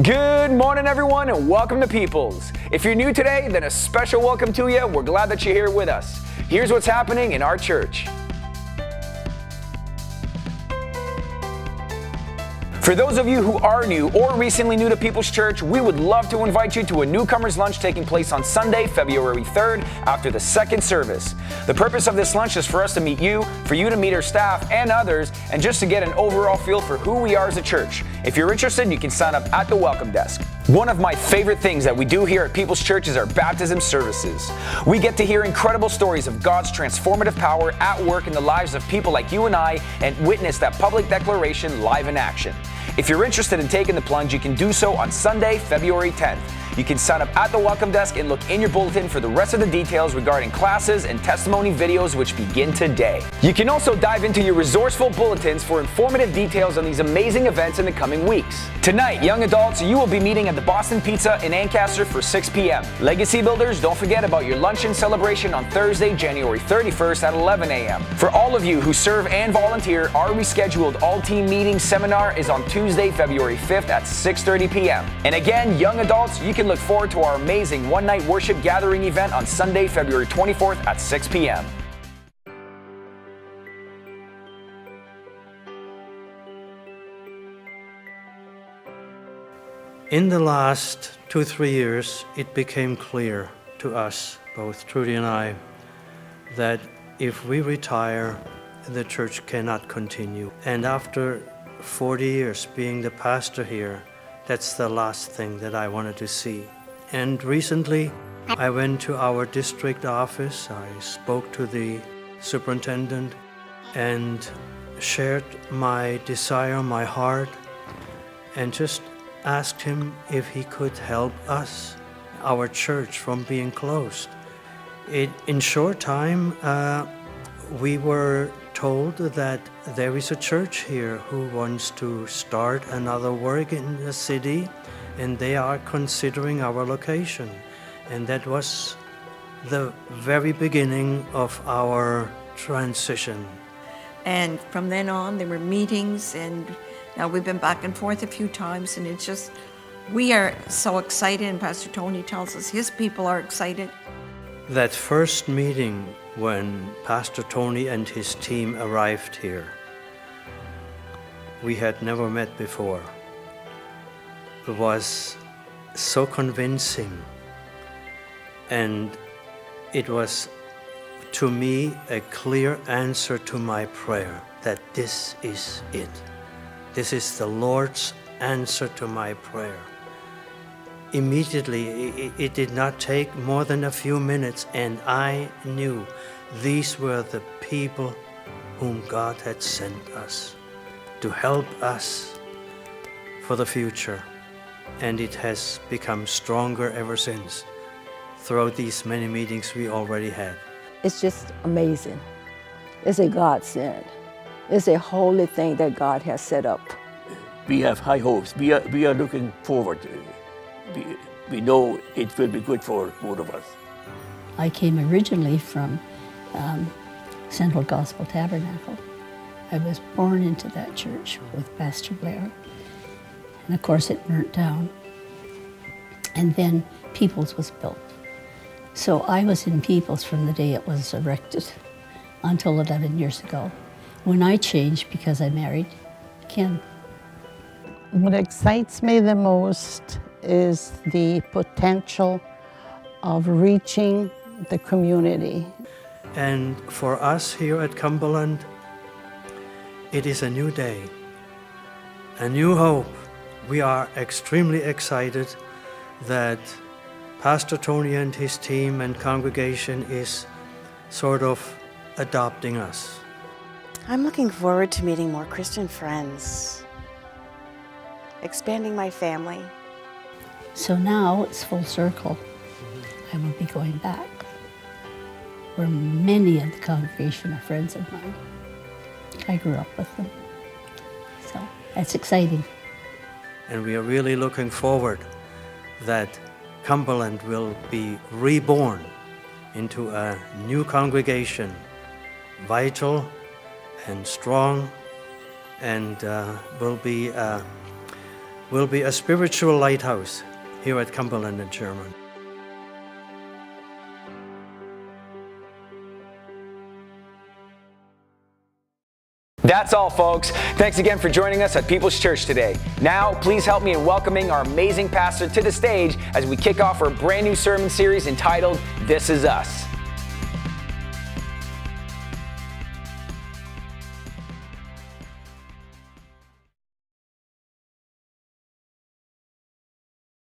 Good morning, everyone, and welcome to Peoples. If you're new today, then a special welcome to you. We're glad that you're here with us. Here's what's happening in our church. For those of you who are new or recently new to People's Church, we would love to invite you to a newcomer's lunch taking place on Sunday, February 3rd, after the second service. The purpose of this lunch is for us to meet you, for you to meet our staff and others, and just to get an overall feel for who we are as a church. If you're interested, you can sign up at the welcome desk. One of my favorite things that we do here at People's Church is our baptism services. We get to hear incredible stories of God's transformative power at work in the lives of people like you and I, and witness that public declaration live in action. If you're interested in taking the plunge, you can do so on Sunday, February 10th. You can sign up at the welcome desk and look in your bulletin for the rest of the details regarding classes and testimony videos which begin today. You can also dive into your resourceful bulletins for informative details on these amazing events in the coming weeks. Tonight, young adults, you will be meeting at the Boston Pizza in Ancaster for 6 p.m. Legacy Builders, don't forget about your luncheon celebration on Thursday, January 31st at 11 a.m. For all of you who serve and volunteer, our rescheduled all-team meeting seminar is on Tuesday, February 5th at 6:30 p.m. And again, young adults, you can look forward to our amazing one-night worship gathering event on Sunday, February 24th at 6 p.m. In the last 2-3 years, it became clear to us, both Trudy and I, that if we retire, the church cannot continue. And after 40 years being the pastor here, that's the last thing that I wanted to see. And recently, I went to our district office. I spoke to the superintendent and shared my desire, my heart, and just asked him if he could help us, our church, from being closed. In short time, we were told that there is a church here who wants to start another work in the city, and they are considering our location. And that was the very beginning of our transition. And from then on, there were meetings, and now we've been back and forth a few times, and it's just, we are so excited, and Pastor Tony tells us his people are excited. That first meeting when Pastor Tony and his team arrived here, we had never met before. It was so convincing, and it was, to me, a clear answer to my prayer that this is it. This is the Lord's answer to my prayer. Immediately, it did not take more than a few minutes, and I knew these were the people whom God had sent us to help us for the future. And it has become stronger ever since, throughout these many meetings we already had. It's just amazing. It's a godsend. It's a holy thing that God has set up. We have high hopes. We are looking forward. We know it will be good for both of us. I came originally from Central Gospel Tabernacle. I was born into that church with Pastor Blair. And of course it burnt down. And then Peoples was built. So I was in Peoples from the day it was erected until 11 years ago, when I changed because I married Ken. What excites me the most is the potential of reaching the community. And for us here at Cumberland, it is a new day, a new hope. We are extremely excited that Pastor Tony and his team and congregation is sort of adopting us. I'm looking forward to meeting more Christian friends, expanding my family. So now it's full circle. I will be going back, where many of the congregation are friends of mine. I grew up with them. So that's exciting. And we are really looking forward that Cumberland will be reborn into a new congregation, vital and strong, and will be will be a spiritual lighthouse here at Cumberland and Sherman. That's all, folks. Thanks again for joining us at People's Church today. Now, please help me in welcoming our amazing pastor to the stage as we kick off our brand new sermon series entitled, This Is Us.